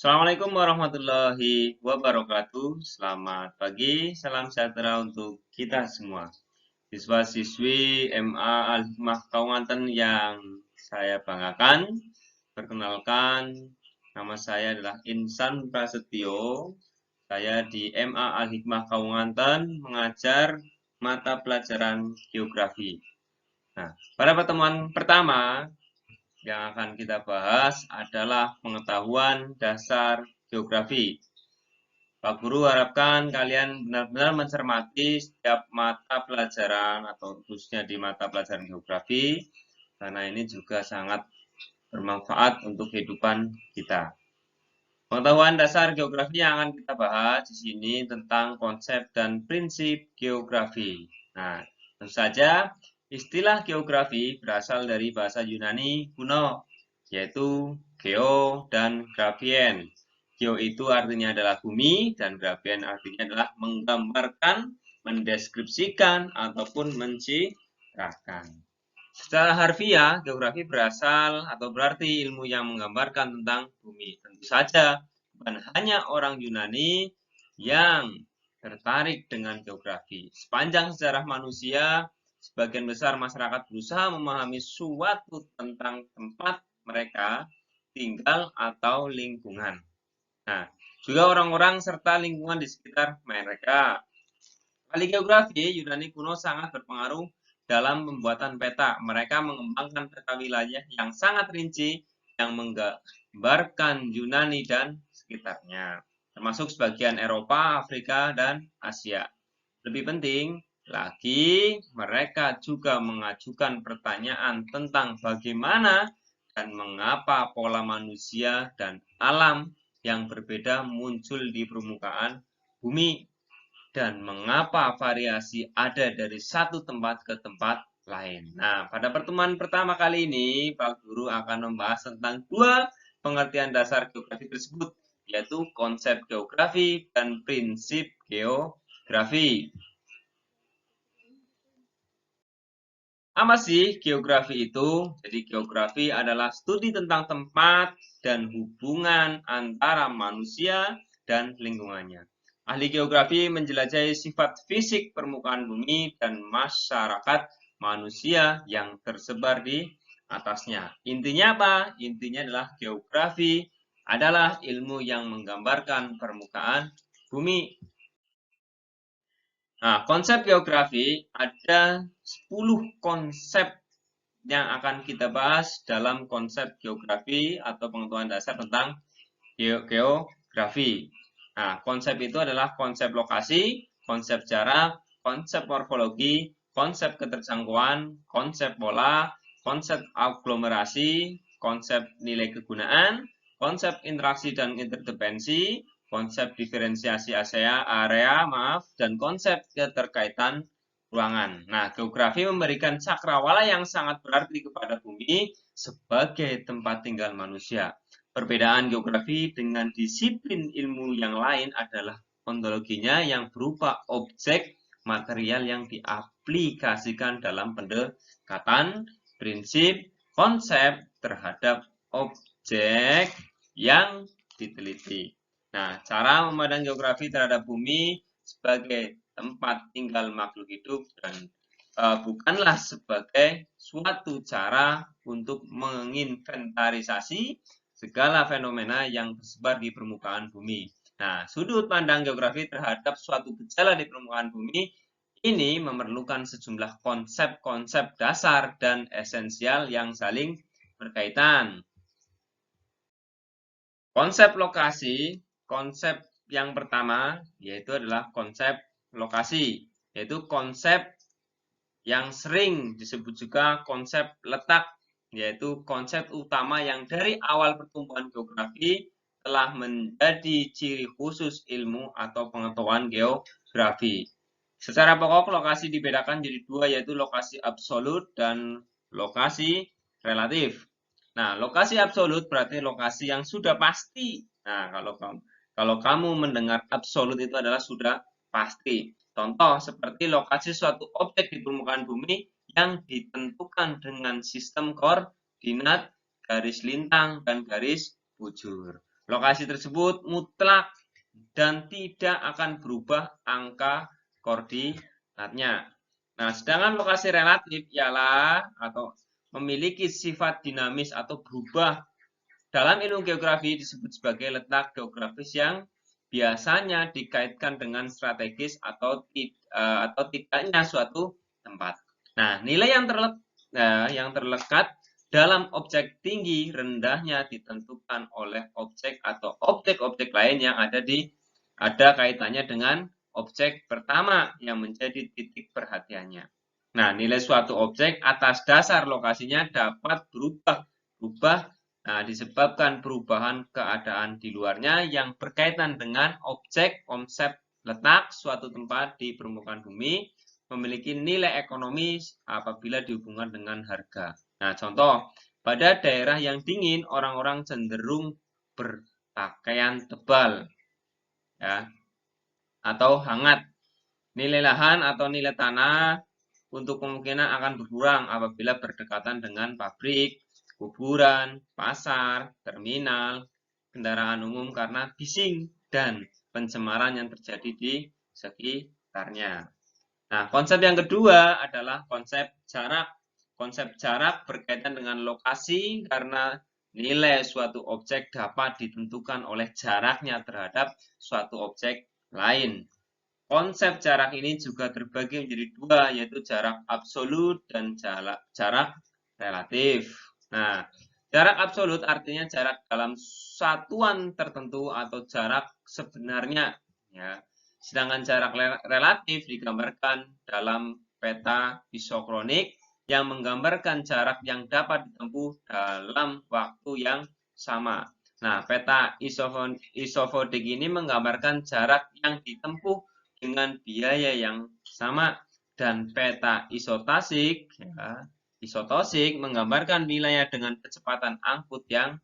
Assalamualaikum warahmatullahi wabarakatuh. Selamat pagi, salam sejahtera untuk kita semua. Siswa-siswi MA Al-Hikmah Kaunganten yang saya banggakan, perkenalkan, nama saya adalah Insan Prasetyo. Saya di MA Al-Hikmah Kaunganten mengajar mata pelajaran geografi. Nah, pada pertemuan pertama, yang akan kita bahas adalah pengetahuan dasar geografi. Pak Guru harapkan kalian benar-benar mencermati setiap mata pelajaran atau khususnya di mata pelajaran geografi, karena ini juga sangat bermanfaat untuk kehidupan kita. Pengetahuan dasar geografi yang akan kita bahas di sini tentang konsep dan prinsip geografi. Nah, tentu saja istilah geografi berasal dari bahasa Yunani kuno, yaitu geo dan grafien. Geo itu artinya adalah bumi dan grafien artinya adalah menggambarkan, mendeskripsikan, ataupun mencitrakan. Secara harfiah, geografi berasal atau berarti ilmu yang menggambarkan tentang bumi. Tentu saja, bukan hanya orang Yunani yang tertarik dengan geografi. Sepanjang sejarah manusia, sebagian besar masyarakat berusaha memahami suatu tentang tempat mereka tinggal atau lingkungan. Nah, juga orang-orang serta lingkungan di sekitar mereka. Ahli geografi Yunani kuno sangat berpengaruh dalam pembuatan peta. Mereka mengembangkan peta wilayah yang sangat rinci yang menggambarkan Yunani dan sekitarnya, termasuk sebagian Eropa, Afrika, dan Asia. Lebih penting lagi, mereka juga mengajukan pertanyaan tentang bagaimana dan mengapa pola manusia dan alam yang berbeda muncul di permukaan bumi dan mengapa variasi ada dari satu tempat ke tempat lain. Nah, pada pertemuan pertama kali ini, Pak Guru akan membahas tentang dua pengertian dasar geografi tersebut, yaitu konsep geografi dan prinsip geografi. Apa sih geografi itu? Jadi geografi adalah studi tentang tempat dan hubungan antara manusia dan lingkungannya. Ahli geografi menjelajahi sifat fisik permukaan bumi dan masyarakat manusia yang tersebar di atasnya. Intinya apa? Intinya adalah geografi adalah ilmu yang menggambarkan permukaan bumi. Nah, konsep geografi ada 10 konsep yang akan kita bahas dalam konsep geografi atau pengetahuan dasar tentang geografi. Nah, konsep itu adalah konsep lokasi, konsep jarak, konsep morfologi, konsep keterjangkauan, konsep pola, konsep aglomerasi, konsep nilai kegunaan, konsep interaksi dan interdependensi, konsep diferensiasi area, dan konsep keterkaitan ruangan. Nah, geografi memberikan cakrawala yang sangat berarti kepada bumi sebagai tempat tinggal manusia. Perbedaan geografi dengan disiplin ilmu yang lain adalah ontologinya yang berupa objek material yang diaplikasikan dalam pendekatan prinsip konsep terhadap objek yang diteliti. Nah, cara memandang geografi terhadap bumi sebagai tempat tinggal makhluk hidup dan bukanlah sebagai suatu cara untuk menginventarisasi segala fenomena yang tersebar di permukaan bumi. Nah, sudut pandang geografi terhadap suatu gejala di permukaan bumi ini memerlukan sejumlah konsep-konsep dasar dan esensial yang saling berkaitan. Konsep lokasi, konsep yang pertama yaitu adalah konsep lokasi, yaitu konsep yang sering disebut juga konsep letak, yaitu konsep utama yang dari awal pertumbuhan geografi telah menjadi ciri khusus ilmu atau pengetahuan geografi. Secara pokok, lokasi dibedakan jadi dua, yaitu lokasi absolut dan lokasi relatif. Nah, lokasi absolut berarti lokasi yang sudah pasti. Nah, kalau kamu mendengar absolut itu adalah sudah pasti. Contoh seperti lokasi suatu objek di permukaan bumi yang ditentukan dengan sistem koordinat garis lintang dan garis bujur. Lokasi tersebut mutlak dan tidak akan berubah angka koordinatnya. Nah, sedangkan lokasi relatif ialah atau memiliki sifat dinamis atau berubah. Dalam ilmu geografi disebut sebagai letak geografis yang biasanya dikaitkan dengan strategis atau tidaknya suatu tempat. Nah, nilai yang terlekat dalam objek tinggi rendahnya ditentukan oleh objek atau objek-objek lain yang ada kaitannya dengan objek pertama yang menjadi titik perhatiannya. Nah, nilai suatu objek atas dasar lokasinya dapat berubah disebabkan perubahan keadaan di luarnya yang berkaitan dengan objek. Konsep letak suatu tempat di permukaan bumi memiliki nilai ekonomis apabila dihubungkan dengan harga. Nah, contoh, pada daerah yang dingin, orang-orang cenderung berpakaian tebal, ya, atau hangat. Nilai lahan atau nilai tanah untuk kemungkinan akan berkurang apabila berdekatan dengan pabrik, kuburan, pasar, terminal, kendaraan umum karena bising dan pencemaran yang terjadi di sekitarnya. Nah, konsep yang kedua adalah konsep jarak. Konsep jarak berkaitan dengan lokasi karena nilai suatu objek dapat ditentukan oleh jaraknya terhadap suatu objek lain. Konsep jarak ini juga terbagi menjadi dua, yaitu jarak absolut dan jarak relatif. Nah, jarak absolut artinya jarak dalam satuan tertentu atau jarak sebenarnya, ya. Sedangkan jarak relatif digambarkan dalam peta isokronik yang menggambarkan jarak yang dapat ditempuh dalam waktu yang sama. Nah, peta isofodik ini menggambarkan jarak yang ditempuh dengan biaya yang sama, dan peta isotosik menggambarkan wilayah dengan kecepatan angkut yang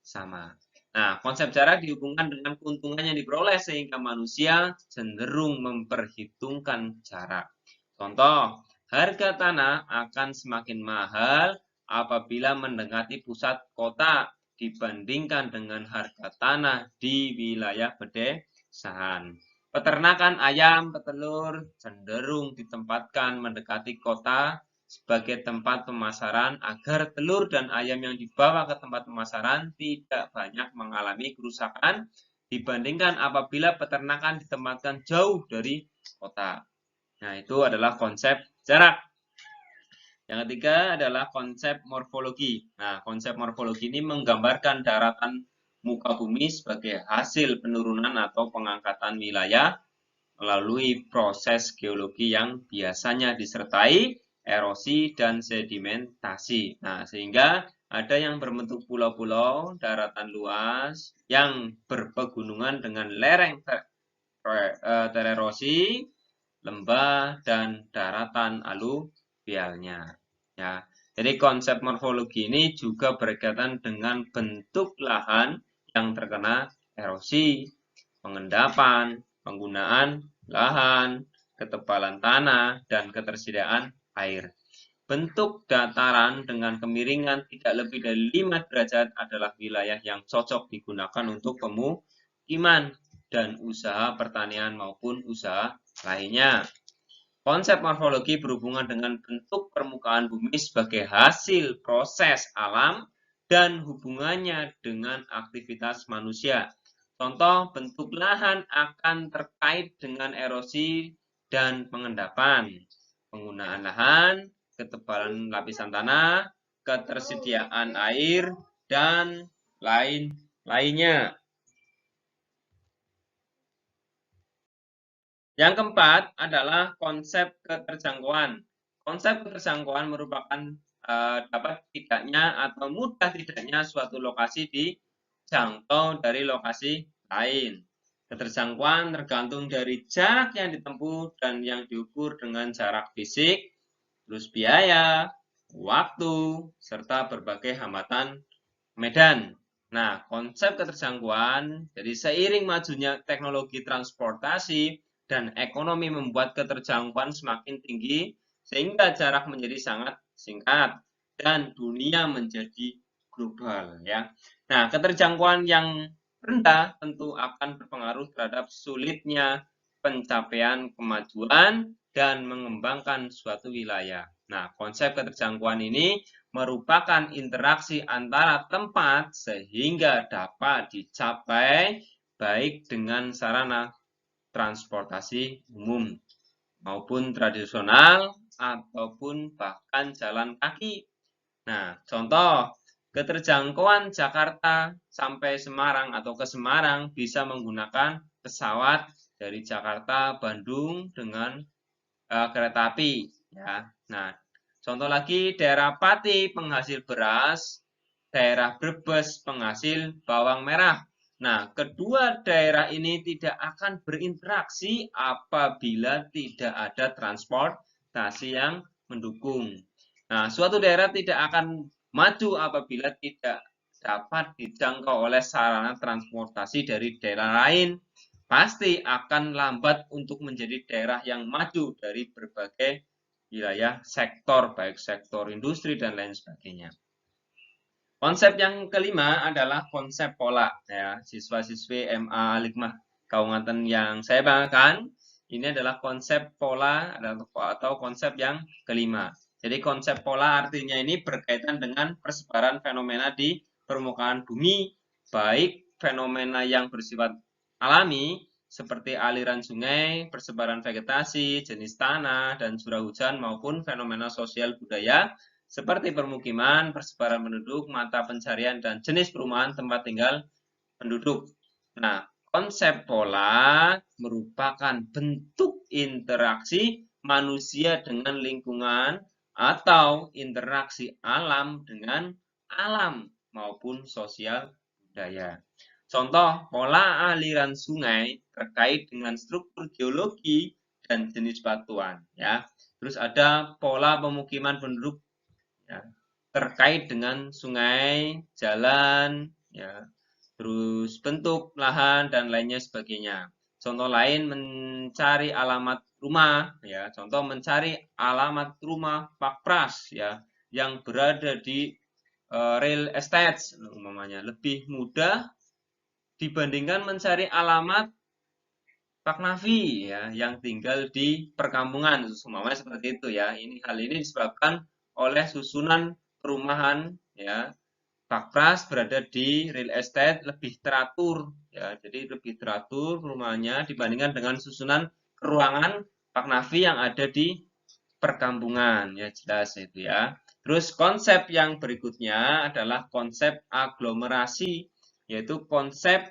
sama. Nah, konsep jarak dihubungkan dengan keuntungan yang diperoleh sehingga manusia cenderung memperhitungkan jarak. Contoh, harga tanah akan semakin mahal apabila mendekati pusat kota dibandingkan dengan harga tanah di wilayah pedesaan. Peternakan ayam petelur cenderung ditempatkan mendekati kota sebagai tempat pemasaran agar telur dan ayam yang dibawa ke tempat pemasaran tidak banyak mengalami kerusakan dibandingkan apabila peternakan ditempatkan jauh dari kota. Nah, itu adalah konsep jarak. Yang ketiga adalah konsep morfologi. Nah, konsep morfologi ini menggambarkan daratan muka bumi sebagai hasil penurunan atau pengangkatan wilayah melalui proses geologi yang biasanya disertai erosi dan sedimentasi. Nah, sehingga ada yang berbentuk pulau-pulau, daratan luas yang berpegunungan dengan lereng tererosi, lembah, dan daratan aluvialnya. Ya, jadi konsep morfologi ini juga berkaitan dengan bentuk lahan yang terkena erosi, pengendapan, penggunaan lahan, ketebalan tanah, dan ketersediaan air. Bentuk dataran dengan kemiringan tidak lebih dari 5 derajat adalah wilayah yang cocok digunakan untuk pemukiman dan usaha pertanian maupun usaha lainnya. Konsep morfologi berhubungan dengan bentuk permukaan bumi sebagai hasil proses alam dan hubungannya dengan aktivitas manusia. Contoh, bentuk lahan akan terkait dengan erosi dan pengendapan, penggunaan lahan, ketebalan lapisan tanah, ketersediaan air, dan lain-lainnya. Yang keempat adalah konsep keterjangkauan. Konsep keterjangkauan merupakan dapat tidaknya atau mudah tidaknya suatu lokasi dijangkau dari lokasi lain. Keterjangkauan tergantung dari jarak yang ditempuh dan yang diukur dengan jarak fisik, terus biaya, waktu, serta berbagai hambatan medan. Nah, konsep keterjangkauan, jadi seiring majunya teknologi transportasi dan ekonomi membuat keterjangkauan semakin tinggi sehingga jarak menjadi sangat singkat dan dunia menjadi global, ya. Nah, keterjangkauan yang rendah tentu akan berpengaruh terhadap sulitnya pencapaian kemajuan dan mengembangkan suatu wilayah. Nah, konsep keterjangkauan ini merupakan interaksi antara tempat sehingga dapat dicapai baik dengan sarana transportasi umum maupun tradisional ataupun bahkan jalan kaki. Nah, contoh keterjangkauan Jakarta sampai Semarang atau ke Semarang bisa menggunakan pesawat dari Jakarta Bandung dengan kereta api ya. Nah, contoh lagi daerah Pati penghasil beras, daerah Brebes penghasil bawang merah. Nah, kedua daerah ini tidak akan berinteraksi apabila tidak ada transportasi yang mendukung. Nah, suatu daerah tidak akan maju apabila tidak dapat dijangkau oleh sarana transportasi dari daerah lain. Pasti akan lambat untuk menjadi daerah yang maju dari berbagai wilayah sektor, baik sektor industri dan lain sebagainya. Konsep yang kelima adalah konsep pola. Ya, siswa-siswi MA Alikmah Kaungaten yang saya banggakan, ini adalah konsep pola atau konsep yang kelima. Jadi konsep pola artinya ini berkaitan dengan persebaran fenomena di permukaan bumi, baik fenomena yang bersifat alami seperti aliran sungai, persebaran vegetasi, jenis tanah, dan curah hujan maupun fenomena sosial budaya seperti permukiman, persebaran penduduk, mata pencarian, dan jenis perumahan tempat tinggal penduduk. Nah, konsep pola merupakan bentuk interaksi manusia dengan lingkungan atau interaksi alam dengan alam maupun sosial budaya. Contoh, pola aliran sungai terkait dengan struktur geologi dan jenis batuan. Ya. Terus ada pola pemukiman penduduk ya, terkait dengan sungai, jalan, ya, terus bentuk lahan dan lainnya sebagainya. Contoh lain mencari alamat rumah, ya, contoh mencari alamat rumah Pak Pras, ya, yang berada di real estate, umpamanya lebih mudah dibandingkan mencari alamat Pak Nafi, ya, yang tinggal di perkampungan, umpamanya seperti itu, ya. Hal ini disebabkan oleh susunan perumahan ya Pak Pras berada di real estate lebih teratur ya jadi lebih teratur perumahannya dibandingkan dengan susunan ruangan Pak Nafi yang ada di perkampungan ya jelas itu ya. Terus konsep yang berikutnya adalah konsep aglomerasi yaitu konsep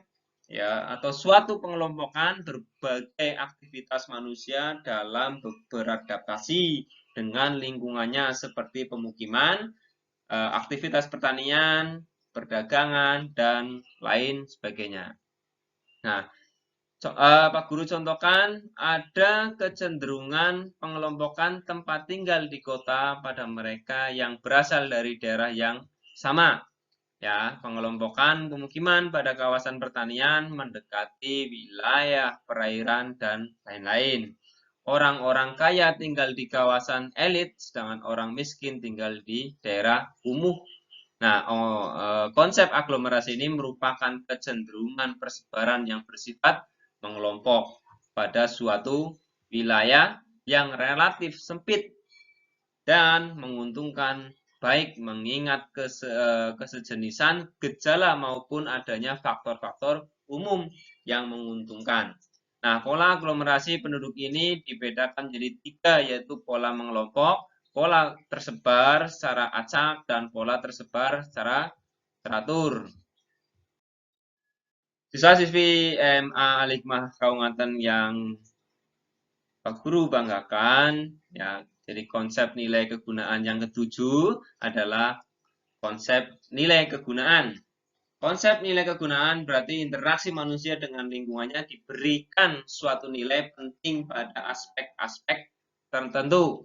ya atau suatu pengelompokan berbagai aktivitas manusia dalam beradaptasi dengan lingkungannya seperti pemukiman, aktivitas pertanian, perdagangan, dan lain sebagainya. Nah, Pak Guru contohkan ada kecenderungan pengelompokan tempat tinggal di kota pada mereka yang berasal dari daerah yang sama. Ya, pengelompokan pemukiman pada kawasan pertanian mendekati wilayah perairan dan lain-lain. Orang-orang kaya tinggal di kawasan elit, sedangkan orang miskin tinggal di daerah kumuh. Nah, konsep aglomerasi ini merupakan kecenderungan persebaran yang bersifat mengelompok pada suatu wilayah yang relatif sempit dan menguntungkan baik mengingat kesejenisan gejala maupun adanya faktor-faktor umum yang menguntungkan. Nah, pola aglomerasi penduduk ini dibedakan menjadi tiga, yaitu pola mengelompok, pola tersebar secara acak, dan pola tersebar secara teratur. Siswa-siswi MA Alikmah Kaungaten yang Pak Guru banggakan, ya, jadi konsep nilai kegunaan yang ketujuh adalah konsep nilai kegunaan. Konsep nilai kegunaan berarti interaksi manusia dengan lingkungannya diberikan suatu nilai penting pada aspek-aspek tertentu.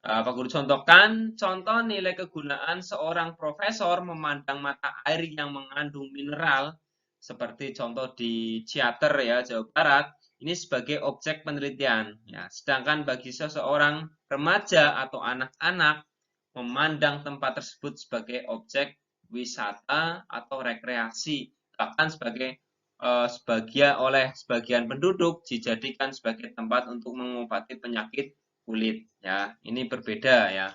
Pak Guru contohkan, contoh nilai kegunaan seorang profesor memandang mata air yang mengandung mineral, seperti contoh di Ciater ya, Jawa Barat, ini sebagai objek penelitian. Ya, sedangkan bagi seseorang remaja atau anak-anak, memandang tempat tersebut sebagai objek wisata atau rekreasi, bahkan sebagai oleh sebagian penduduk dijadikan sebagai tempat untuk mengobati penyakit kulit. Ya, ini berbeda ya.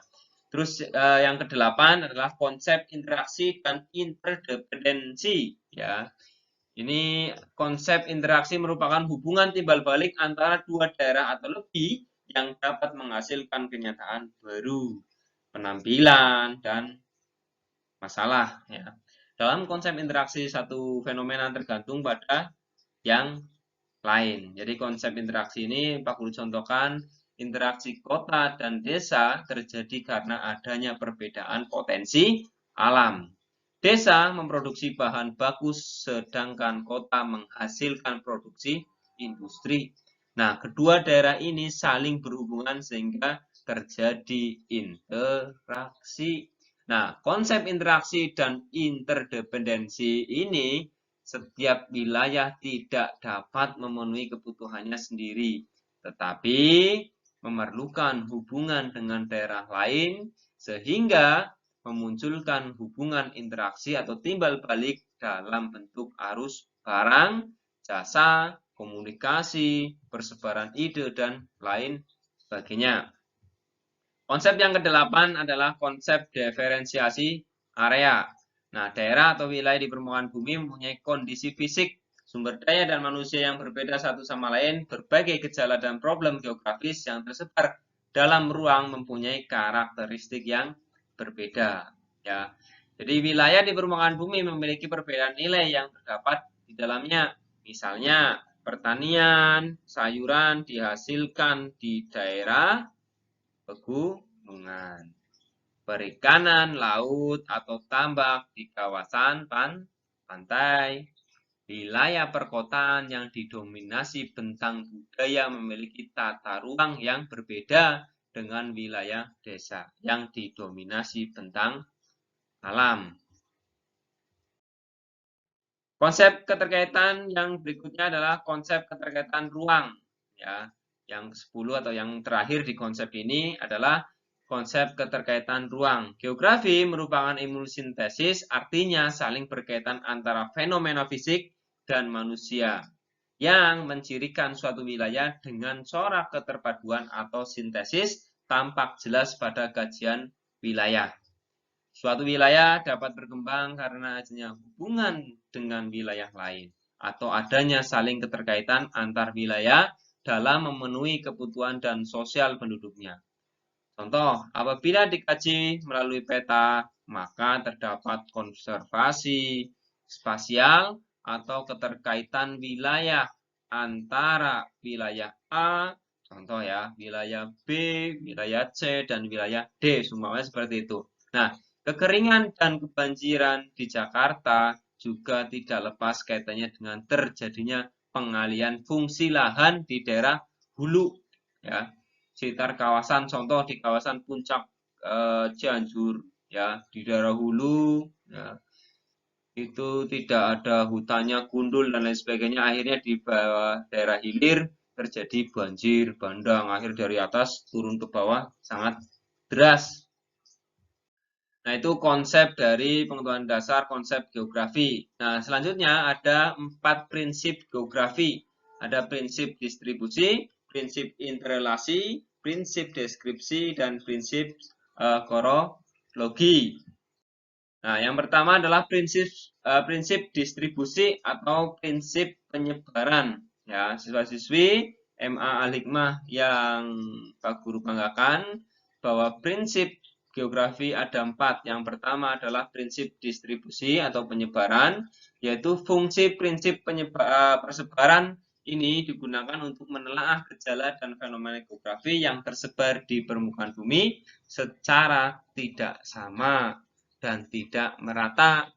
Terus yang kedelapan adalah konsep interaksi dan interdependensi. Ya, ini konsep interaksi merupakan hubungan timbal balik antara dua daerah atau lebih yang dapat menghasilkan kenyataan baru, penampilan dan masalah. Ya. Dalam konsep interaksi, satu fenomena tergantung pada yang lain. Jadi konsep interaksi ini Pak Guru contohkan, interaksi kota dan desa terjadi karena adanya perbedaan potensi alam. Desa memproduksi bahan baku sedangkan kota menghasilkan produksi industri. Nah, kedua daerah ini saling berhubungan sehingga terjadi interaksi. Nah, konsep interaksi dan interdependensi ini setiap wilayah tidak dapat memenuhi kebutuhannya sendiri, tetapi memerlukan hubungan dengan daerah lain sehingga memunculkan hubungan interaksi atau timbal balik dalam bentuk arus barang, jasa, komunikasi, persebaran ide, dan lain sebagainya. Konsep yang kedelapan adalah konsep diferensiasi area. Nah, daerah atau wilayah di permukaan bumi mempunyai kondisi fisik, sumber daya, dan manusia yang berbeda satu sama lain. Berbagai gejala dan problem geografis yang tersebar dalam ruang mempunyai karakteristik yang berbeda. Ya, jadi wilayah di permukaan bumi memiliki perbedaan nilai yang terdapat di dalamnya. Misalnya, pertanian, sayuran dihasilkan di daerah pegunungan, perikanan laut atau tambak di kawasan pantai. Wilayah perkotaan yang didominasi bentang budaya memiliki tata ruang yang berbeda dengan wilayah desa yang didominasi bentang alam. Konsep keterkaitan yang berikutnya adalah konsep keterkaitan ruang. Ya, yang ke-10 atau yang terakhir di konsep ini adalah konsep keterkaitan ruang. Geografi merupakan ilmu sintesis, artinya saling berkaitan antara fenomena fisik dan manusia yang mencirikan suatu wilayah dengan corak keterpaduan atau sintesis tampak jelas pada kajian wilayah. Suatu wilayah dapat berkembang karena adanya hubungan dengan wilayah lain atau adanya saling keterkaitan antar wilayah dalam memenuhi kebutuhan dan sosial penduduknya. Contoh, apabila dikaji melalui peta, maka terdapat konservasi spasial atau keterkaitan wilayah antara wilayah A, contoh ya, wilayah B, wilayah C, dan wilayah D, semuanya seperti itu. Nah, kekeringan dan kebanjiran di Jakarta juga tidak lepas kaitannya dengan terjadinya pengalihan fungsi lahan di daerah hulu, ya, sekitar kawasan, contoh di kawasan puncak Cianjur, ya, di daerah hulu, ya, itu tidak ada hutannya, gundul dan lain sebagainya. Akhirnya di bawah daerah hilir terjadi banjir bandang, akhir dari atas turun ke bawah sangat deras. Nah, itu konsep dari pengetahuan dasar konsep geografi. Nah, selanjutnya ada 4 prinsip geografi. Ada prinsip distribusi, prinsip interrelasi, prinsip deskripsi, dan prinsip korologi. Nah, yang pertama adalah prinsip distribusi atau prinsip penyebaran. Ya, siswa-siswi MA Al-Hikmah yang Pak Guru banggakan bahwa prinsip geografi ada 4. Yang pertama adalah prinsip distribusi atau penyebaran, yaitu fungsi prinsip persebaran ini digunakan untuk menelaah gejala dan fenomena geografi yang tersebar di permukaan bumi secara tidak sama dan tidak merata.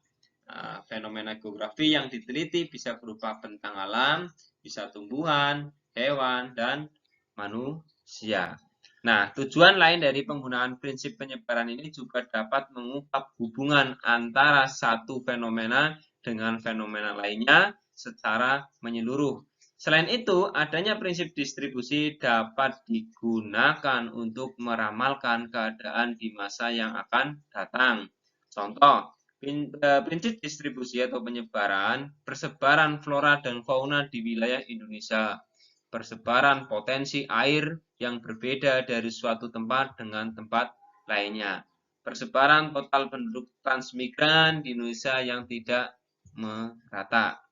Fenomena geografi yang diteliti bisa berupa bentang alam, bisa tumbuhan, hewan, dan manusia. Nah, tujuan lain dari penggunaan prinsip penyebaran ini juga dapat mengungkap hubungan antara satu fenomena dengan fenomena lainnya secara menyeluruh. Selain itu, adanya prinsip distribusi dapat digunakan untuk meramalkan keadaan di masa yang akan datang. Contoh, Prinsip distribusi atau penyebaran, persebaran flora dan fauna di wilayah Indonesia, persebaran potensi air yang berbeda dari suatu tempat dengan tempat lainnya, persebaran total penduduk transmigran di Indonesia yang tidak merata.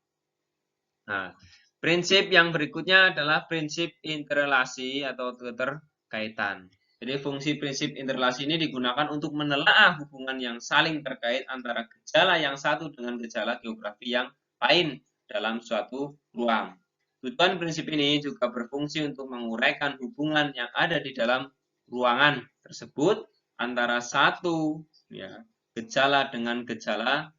Nah, prinsip yang berikutnya adalah prinsip interrelasi atau keterkaitan. Jadi fungsi prinsip interrelasi ini digunakan untuk menelaah hubungan yang saling terkait antara gejala yang satu dengan gejala geografi yang lain dalam suatu ruang. Tujuan prinsip ini juga berfungsi untuk menguraikan hubungan yang ada di dalam ruangan tersebut antara satu gejala dengan gejala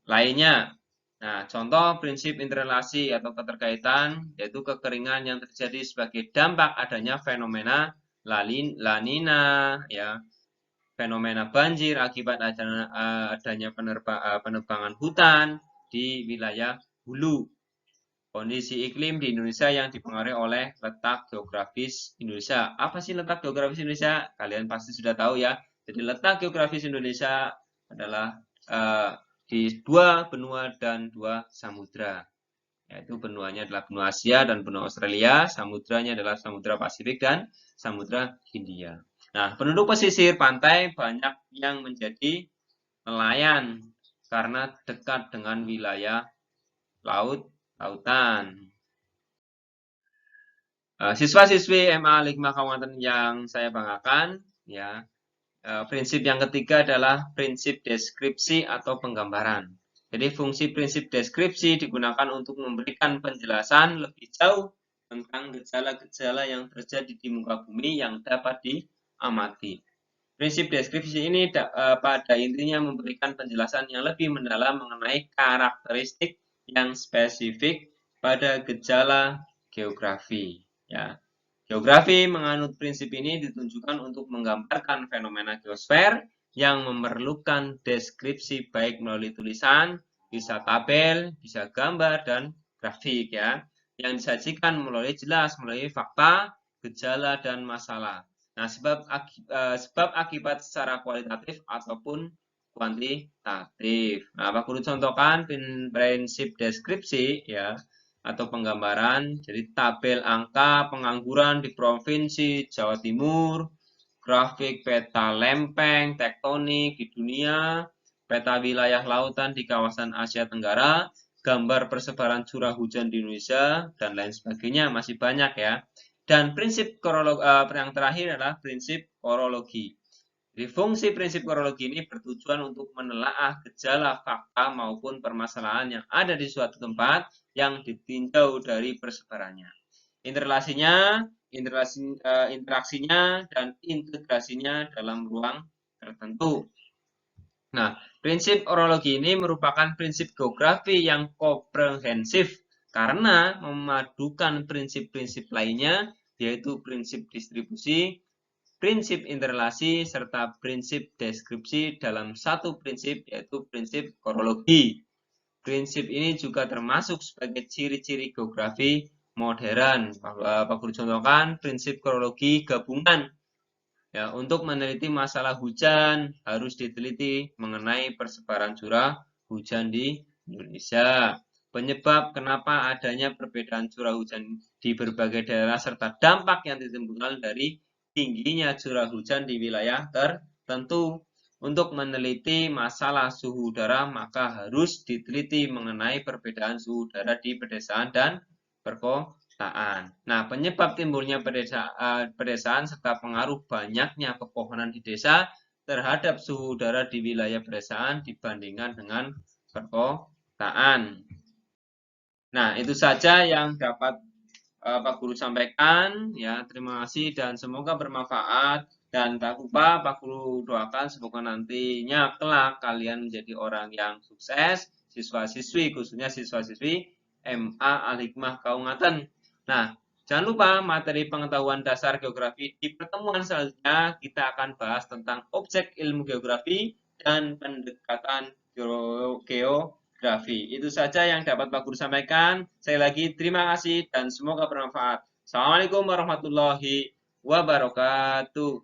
lainnya. Nah, contoh prinsip interrelasi atau keterkaitan yaitu kekeringan yang terjadi sebagai dampak adanya fenomena La Nina, ya, fenomena banjir akibat adanya penebangan hutan di wilayah hulu. Kondisi iklim di Indonesia yang dipengaruhi oleh letak geografis Indonesia. Apa sih letak geografis Indonesia? Kalian pasti sudah tahu ya. Jadi letak geografis Indonesia adalah di dua benua dan dua samudra. Yaitu benuanya adalah benua Asia dan benua Australia, samudranya adalah Samudra Pasifik dan Samudra Hindia. Nah, penduduk pesisir pantai banyak yang menjadi nelayan karena dekat dengan wilayah lautan. Siswa-siswi MA Hikmah Kabupaten yang saya banggakan, ya, prinsip yang ketiga adalah prinsip deskripsi atau penggambaran. Jadi fungsi prinsip deskripsi digunakan untuk memberikan penjelasan lebih jauh tentang gejala-gejala yang terjadi di muka bumi yang dapat diamati. Prinsip deskripsi ini pada intinya memberikan penjelasan yang lebih mendalam mengenai karakteristik yang spesifik pada gejala geografi. Ya. Geografi menganut prinsip ini ditunjukkan untuk menggambarkan fenomena geosfer yang memerlukan deskripsi baik melalui tulisan, bisa tabel, bisa gambar, dan grafik ya, yang disajikan jelas melalui fakta, gejala, dan masalah. Nah, sebab akibat secara kualitatif ataupun kuantitatif. Nah, Pak Guru contohkan prinsip deskripsi ya atau penggambaran, jadi tabel angka pengangguran di Provinsi Jawa Timur, grafik peta lempeng tektonik di dunia, peta wilayah lautan di kawasan Asia Tenggara, gambar persebaran curah hujan di Indonesia, dan lain sebagainya, masih banyak ya. Dan prinsip yang terakhir adalah prinsip korologi. Jadi fungsi prinsip korologi ini bertujuan untuk menelaah gejala, fakta, maupun permasalahan yang ada di suatu tempat yang ditinjau dari persebarannya. Interaksinya, dan integrasinya dalam ruang tertentu. Nah, prinsip orologi ini merupakan prinsip geografi yang komprehensif karena memadukan prinsip-prinsip lainnya, yaitu prinsip distribusi, prinsip interrelasi, serta prinsip deskripsi dalam satu prinsip, yaitu prinsip korologi. Prinsip ini juga termasuk sebagai ciri-ciri geografi modern. Pak Guru contohkan prinsip korologi gabungan. Ya, untuk meneliti masalah hujan harus diteliti mengenai persebaran curah hujan di Indonesia. Penyebab kenapa adanya perbedaan curah hujan di berbagai daerah serta dampak yang ditimbulkan dari tingginya curah hujan di wilayah tertentu. Untuk meneliti masalah suhu udara, maka harus diteliti mengenai perbedaan suhu udara di pedesaan dan perkotaan. Nah, penyebab timbulnya pedesaan serta pengaruh banyaknya pepohonan di desa terhadap suhu udara di wilayah pedesaan dibandingkan dengan perkotaan. Nah, itu saja yang dapat Pak Guru sampaikan ya. Terima kasih dan semoga bermanfaat, dan tak lupa Pak Guru doakan semoga nantinya kelak kalian menjadi orang yang sukses, siswa-siswi khususnya siswa-siswi MA Al-Hikmah Kaungaten. Nah, jangan lupa materi pengetahuan dasar geografi di pertemuan selanjutnya kita akan bahas tentang objek ilmu geografi dan pendekatan geografi. Itu saja yang dapat Pak Guru sampaikan. Saya lagi terima kasih dan semoga bermanfaat. Assalamualaikum warahmatullahi wabarakatuh.